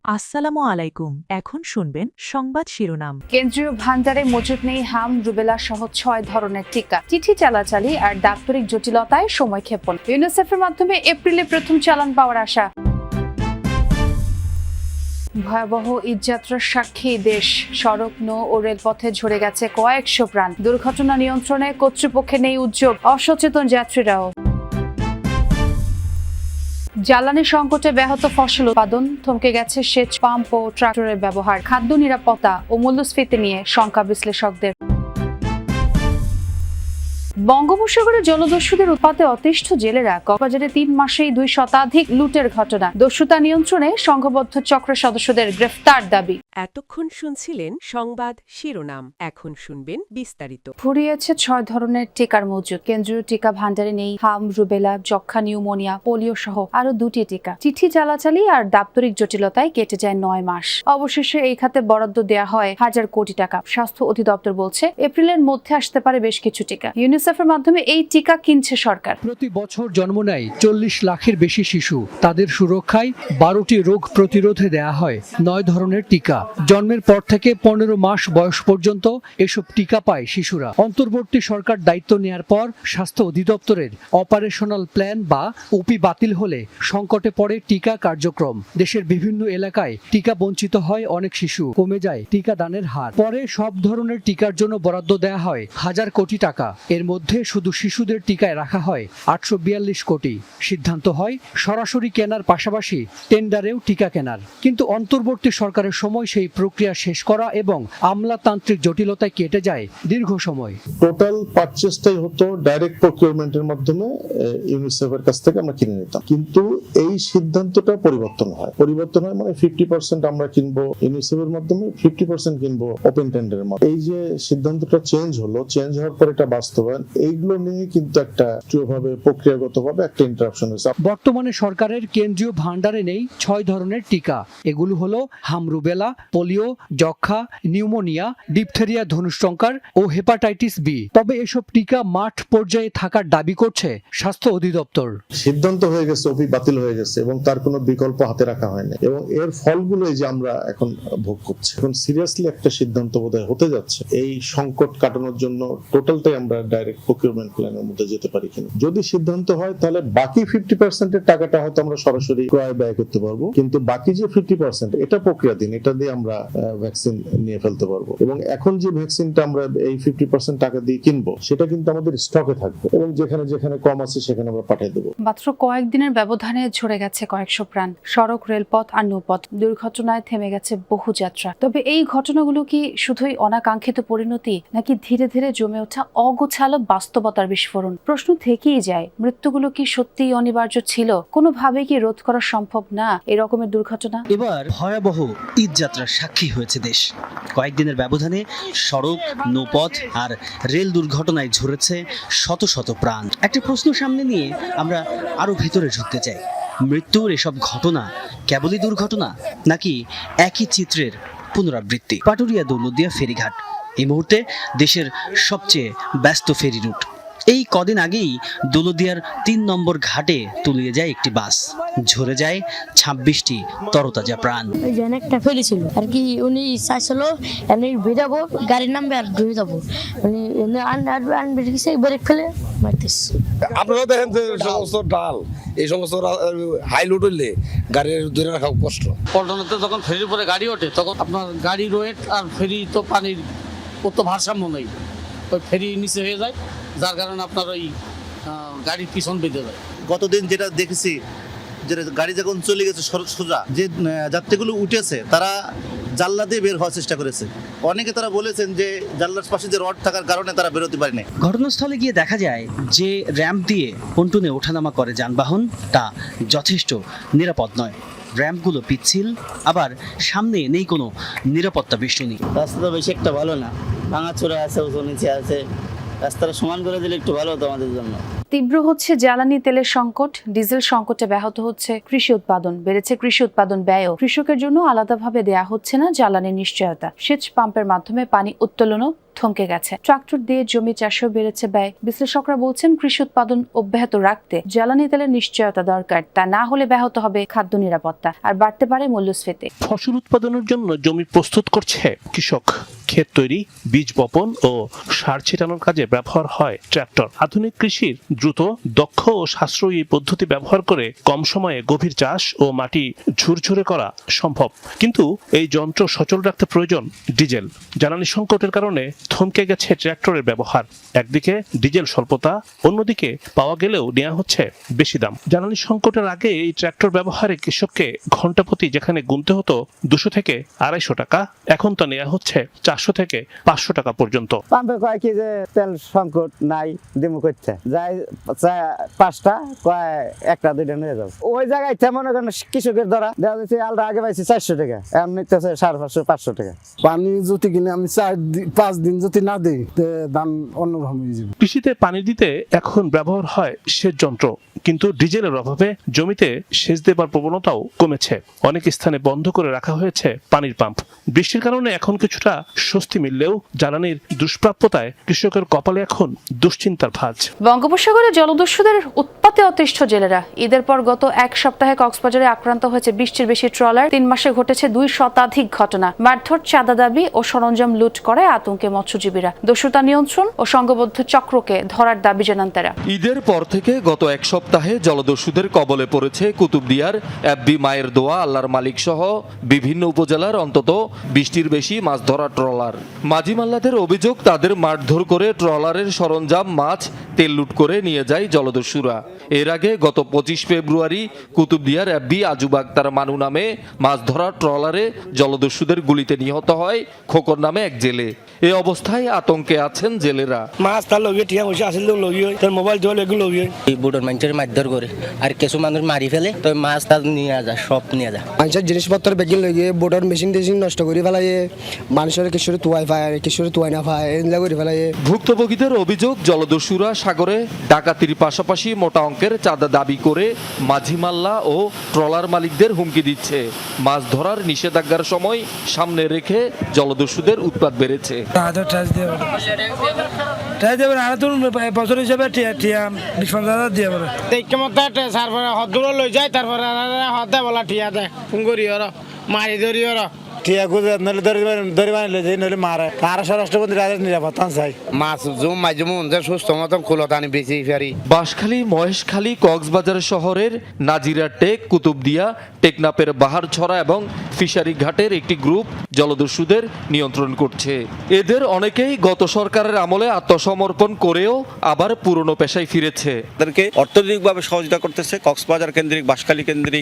আসসালামু আলাইকুম। এখন শুনবেন সংবাদ শিরোনাম। কেন্দ্রীয় ভান্ডারে মজুদ নেই হাম, রুবেলা সহ 6 ধরনের টিকা। চিঠি চালাচালি আর দাপ্তরিক জটিলতায় সময়ক্ষেপণ। ইউনিসেফের মাধ্যমে এপ্রিলে প্রথম চালান পাওয়ার আশা। ভয়াবহ ঈদযাত্রার সাক্ষী দেশ। সড়ক, নৌ ও রেলপথে ঝরে গেছে কয়েকশো প্রাণ। দুর্ঘটনা নিয়ন্ত্রণে কর্তৃপক্ষের নেই উদ্যোগ, অসচেতন যাত্রীরাও। জ্বালানি সংকটে ব্যাহত ফসল উৎপাদন, থমকে গেছে সেচ পাম্প ও ট্রাক্টরের ব্যবহার। খাদ্য নিরাপত্তা ও মূল্যস্ফীতি নিয়ে শঙ্কা বিশ্লেষকদের। বঙ্গোপসাগরে জলদস্যুদের উৎপাতে অতিষ্ঠ জেলেরা। কক্সবাজারে 3 মাসেই 2 শতাধিক লুটের ঘটনা। দস্যুতা নিয়ন্ত্রণে সংঘবদ্ধ চক্র সদস্যদের গ্রেফতার দাবি। এতক্ষণ শুনছিলেন সংবাদ শিরোনাম, এখন শুনবেন বিস্তারিত। ফুরিয়েছে 6 ধরনের টিকার মজুদ। কেন্দ্রীয় টিকা ভান্ডারে নেই হাম, রুবেলা, যক্ষ্মা, নিউমোনিয়া, পোলিও সহ আরো 2টি টিকা। চিঠি চালাচালি আর দাপ্তরিক জটিলতায় কেটে যায় 9 মাস। অবশেষে এই খাতে বরাদ্দ দেয়া হয় 1000 কোটি টাকা। স্বাস্থ্য অধিদপ্তর বলছে এপ্রিলের মধ্যে আসতে পারে বেশ কিছু টিকা। ইউনিসেফের মাধ্যমে এই টিকা কিনছে সরকার। প্রতি বছর জন্ম নেয় 40 লাখের বেশি শিশু। তাদের সুরক্ষায় 12টি রোগ প্রতিরোধে দেয়া হয় 9 ধরনের টিকা। জন্মের পর থেকে 15 মাস বয়স পর্যন্ত এসব টিকা পায় শিশুরা। অন্তর্বর্তী সরকার দায়িত্ব নেয়ার পর স্বাস্থ্য অধিদপ্তরের অপারেশনাল প্ল্যান বা ওপি বাতিল হলে সংকটে পড়ে টিকা কার্যক্রম। দেশের বিভিন্ন এলাকায় টিকা বঞ্চিত হয় অনেক শিশু, কমে যায় টিকা দানের হার। পরে সব ধরনের টিকার জন্য বরাদ্দ দেয়া হয় 1000 কোটি টাকা। এর মধ্যে শুধু শিশুদের টিকায় রাখা হয় 842 কোটি। সিদ্ধান্ত হয় সরাসরি কেনার পাশাপাশি টেন্ডারেও টিকা কেনার। কিন্তু অন্তর্বর্তী সরকারের সময় সেই প্রক্রিয়া শেষ করা এবং আমলাতান্ত্রিক জটিলতায় কেটে যায় দীর্ঘ সময়। টোটাল পারচেজটাই হতো ডাইরেক্ট প্রকিউরমেন্টের মাধ্যমে ইউনিসেফের কাছ থেকে আমরা কিনে নিতাম। কিন্তু এই সিদ্ধান্তটা পরিবর্তন হয় মানে 50% আমরা কিনবো ইউনিসেফের মাধ্যমে, 50% কিনবো ওপেন টেন্ডারের মাধ্যমে। এই যে সিদ্ধান্তটা চেঞ্জ হওয়ার পর এটা বাস্তবায়ন, এইগুলো নিয়ে কিন্তু একটা প্রক্রিয়াগতভাবে একটা ইন্টারাপশন হয়েছে। বর্তমানে সরকারের কেন্দ্রীয় ভান্ডারে নেই 6 ধরনের টিকা। এগুলো হলো হাম, রুবেলা, পোলিও, যক্ষ্মা, নিউমোনিয়া, ডিপথেরিয়া, ধনুষ্টঙ্কার ও হেপাটাইটিস বি। তবে এসব টিকা মাঠ পর্যায়ে থাকার দাবি করছে স্বাস্থ্য অধিদপ্তর। সিদ্ধান্ত হয়ে গেছে, ওপি বাতিল হয়ে গেছে এবং তার কোনো বিকল্প হাতে রাখা হয়নি এবং এর ফলগুলোই যে আমরা এখন ভোগ করছি। এখন সিরিয়াসলি একটা সিদ্ধান্ত বোধহয় হতে যাচ্ছে এই সংকট কাটানোর জন্য টোটালটাই আমরা ডাইরেক্ট প্রকিউরমেন্ট প্ল্যানের মধ্যে যেতে পারি কিনা। যদি সিদ্ধান্ত হয় তাহলে বাকি 50% এর টাকাটা হয়তো আমরা সরাসরি ক্রয় ব্যয় করতে পারবো, কিন্তু বাকি যে 50% এটা প্রক্রিয়াধীন, এটা দিয়ে আমরা ভ্যাকসিন নিয়ে ফেলতে পারবো। এবং এখন যে ভ্যাকসিনটা আমরা এই 50% টাকা দিয়ে কিনবো সেটা কিন্তু আমাদের স্টকে থাকবে এবং যেখানে যেখানে কম আছে সেখানে আমরা পাঠিয়ে দেবো। মাত্র কয়েকদিনের ব্যবধানে ঝরে গেছে কয়েকশো প্রাণ। সড়ক, রেলপথ আর নৌপথ দুর্ঘটনায় থেমে গেছে বহু যাত্রা। তবে এই ঘটনাগুলো কি শুধুই অনাকাঙ্ক্ষিত পরিণতি, নাকি ধীরে ধীরে জমে ওঠা অগোছালো বাস্তবতার বিস্ফোরণ? প্রশ্ন থেকেই যায়, মৃত্যুগুলো কি সত্যিই অনিবার্য ছিল? কোনোভাবে কি রোধ করা সম্ভব না এরকমের দুর্ঘটনা? এবার ভয়াবহ ঈদযাত্রার সাক্ষী হয়েছে দেশ। কয়েকদিনের ব্যবধানে সড়ক, নৌপথ আর রেল দুর্ঘটনায় ঝরেছে শত শত প্রাণ। একটা প্রশ্ন সামনে নিয়ে আমরা আরো ভিতরে ঢুকতে চাই। মৃত্যুর এসব ঘটনা কেবলই দুর্ঘটনা, নাকি একই চিত্রের পুনরাবৃত্তি? পাটুরিয়া দৌলতদিয়া ফেরিঘাট এই মুহূর্তে দেশের সবচেয়ে ব্যস্ত ফেরি রুট। এই কদিন আগেই দৌলতদিয়ার 3 নম্বর ঘাটে তলিয়ে যায় একটি বাস, ঝরে যায় 26টি তরতাজা প্রাণ। ওই যে একটা ফেরি ছিল আর কি, উনি চাইছিল এনে বেরাবো, গাড়ির নামবে আর ডুবে যাবো, উনি আনবে ব্রেক ফেলে মারতেছে। আপনারা দেখেন যে সমস্ত ডাল, এই সমস্ত হাই লোড হইলে গাড়ির ধরে রাখা কষ্ট। পল্টনেতে যখন ফেরির উপরে গাড়ি ওঠে তখন আপনার গাড়ির ওয়েট আর ফেরি তো পানির তো ভারসাম্য নেই, ওই ফেরি নিচে হয়ে যায়, যার কারণে আপনার ওই গাড়ির পিছন বেঁধে যায়। গতদিন যেটা দেখেছি, যে গাড়ি যখন চলে গেছে সোজা, যে যাত্রীগুলো উঠেছে তারা জানলা দিয়ে বের হওয়ার চেষ্টা করেছে। অনেকে তারা বলেছেন যে জানলার পাশে যে রড থাকার কারণে তারা বেরোতে পারেনি। ঘটনাস্থলে গিয়ে দেখা যায় যে র্যাম্প দিয়ে পন্টুনে ওঠানামা করে যানবাহন, তা যথেষ্ট নিরাপদ নয়। র্যাম্পগুলো পিচ্ছিল, আবার সামনে নেই কোনো নিরাপত্তা বেষ্টনী। রাস্তাটা বেশি একটা ভালো না, ভাঙাচোরা আছে, উঁচু নিচে আছে। রাস্তাটা সমান করে দিলে একটু ভালো হতো আমাদের জন্য। তীব্র হচ্ছে জ্বালানি তেলের সংকট, ডিজেল সংকটে ব্যাহত হচ্ছে কৃষি উৎপাদন, বেড়েছে কৃষি উৎপাদন ব্যয়ও। কৃষকের জন্য আলাদাভাবে দেয়া হচ্ছে না জ্বালানির নিশ্চয়তা। সেচ পাম্পের মাধ্যমে পানি উত্তোলনও থমকে গেছে। ট্রাক্টর দিয়ে জমি চাষেও বেড়েছে ব্যয়। বিশ্লেষকরা বলছেন কৃষি উৎপাদন অব্যাহত রাখতে জ্বালানি তেলের নিশ্চয়তা দরকার। তা না হলে ব্যাহত হবে খাদ্য নিরাপত্তা আর বাড়তে পারে মূল্যস্ফীতি। ফসল উৎপাদনের জন্য জমি প্রস্তুত করছে কৃষক। ক্ষেত তৈরি, বীজ বপন ও সার ছিটানোর কাজে ব্যবহার হয় ট্রাক্টর। আধুনিক কৃষির দ্রুত, দক্ষ ও সাশ্রয়ী এই পদ্ধতি ব্যবহার করে কম সময়ে গভীর চাষ ও মাটি ঝুরঝুরে করা সম্ভব। কিন্তু এই যন্ত্র সচল রাখতে প্রয়োজন ডিজেল। জ্বালানি সংকটের কারণে থমকে গেছে ট্রাক্টরের ব্যবহার। একদিকে ডিজেল স্বল্পতা, অন্যদিকে পাওয়া গেলেও নেওয়া হচ্ছে বেশি দাম। জ্বালানি সংকটের আগে এই ট্রাক্টর ব্যবহারে কৃষককে ঘন্টাপ্রতি যেখানে গুনতে হতো 200 থেকে 250 টাকা, এখন তা নেওয়া হচ্ছে 400 থেকে 500 টাকা পর্যন্ত। পাম্পে কয় কি যে তেল সংকট নাই, দিমু করতে যাই 5টা কয় 1টা 2টা নিয়ে যাও। ওই জায়গায় মনে করেন কৃষকের দ্বারা দেখা যাচ্ছে আলটা আগে পাইছি 400 টাকা, এখন নিতেছে 550 500 টাকা। পানি যদি কিনে আমি 4-5 দিন যদি না দিই দাম অন্যভাবে হয়ে যাবে। কৃষিতে পানি দিতে এখন ব্যবহার হয় সেচ যন্ত্র, কিন্তু ডিজেলের অভাবে জমিতে সেচ দেবার প্রবণতাও কমেছে। অনেক স্থানে বন্ধ করে রাখা হয়েছে পানির পাম্প। বৃষ্টির কারণে এখন কিছুটা স্বস্তি মিললেও জ্বালানির দুষ্প্রাপ্যতায় কৃষকের কপালে এখন দুশ্চিন্তার ভাঁজ। বঙ্গোপসাগরে জলদস্যুদের উৎপাতে অতিষ্ঠ জেলেরা। ঈদের পর গত এক সপ্তাহে কক্সবাজারে আক্রান্ত হয়েছে 20টির বেশি ট্রলার। 3 মাসে ঘটেছে 2 শতাধিক ঘটনা। মারধর, চাঁদা দাবি ও সরঞ্জাম লুট করে আতঙ্কে মৎস্যজীবীরা। দস্যুতা নিয়ন্ত্রণ ও সংঘবদ্ধ চক্রকে ধরার দাবি জানান তারা। ঈদের পর থেকে গত এক সপ্তাহে জলদস্যুদের কবলে পড়েছে কুতুবদিয়ার এফবি মায়ের দোয়া, আল্লাহর মালিক সহ বিভিন্ন উপজেলার অন্তত 20টির বেশি মাছ ধরা ট্রলার। মাঝি মাল্লাদের অভিযোগ, তাদের মারধর করে ট্রলারের সরঞ্জাম, মাছ, তেল লুট করে নিয়ে যায় জলদস্যুরা। এর আগে গত 25 ফেব্রুয়ারি কুতুবদিয়ার এফবি আজুব আক্তার মানু নামে মাছ ধরা ট্রলারে জলদস্যুদের গুলিতে নিহত হয় খোকন নামে এক জেলে। এই অবস্থায় আতঙ্কে আছেন জেলেরা। মাছ তার লগে ঠিয়া বসে আসিল লগে তার মোবাইল জল এগুলো লগে বুড়োর মানুষের মারধর করে আর কিছু মানুষ মারি ফেলে, তো মাছ তার নিয়ে যায়, সব নিয়ে যায়। মানুষের জিনিসপত্র বেগিন লগে বোর্ডের মেশিন টেশিন নষ্ট করে ফেলাই, মানুষের কিশোরে তুয়াই পায়, কিশোরে তুয়াই না পায়, এগুলা করে ফেলাই। ভুক্তভোগীদের অভিযোগ, জলদস্যুরা সাগরে ডাকাতির পাশাপাশি মোটা অঙ্কের চাঁদা দাবি করে মাঝি মাল্লা ও ট্রলার মালিকদের হুমকি দিচ্ছে। মাছ ধরার নিষেধাজ্ঞার সময় সামনে রেখে জলদস্যুদের উৎপাত বেড়েছে। মারি ধরি ঠিয়া খুঁজে নইলে ধরি বানিলে যে নইলে মারে আর স্বরাষ্ট্রমন্ত্রী রাজের নিরাপত্তা চাই। মাছ জুম মাঝে মধ্যে সুস্থ মতন খুলত আনি বেশি ফেরি। বাঁশখালী, মহেশখালী, কক্সবাজার শহরের নাজিরা টেক, কুতুবদিয়া, টেকনাপের বাহারছড়া এবং ফিশারি ঘাটের একটি গ্রুপ জলদস্যুদের নিয়ন্ত্রণ করছে। এদের অনেকেই গত সরকারের আমলে আত্মসমর্পণ করেও আবার পুরনো পেশায় ফিরেছে। তাদেরকে অর্থনৈতিকভাবে সহযোগিতা করতেছে কক্সবাজার কেন্দ্রিক, বাঁশখালী কেন্দ্রিক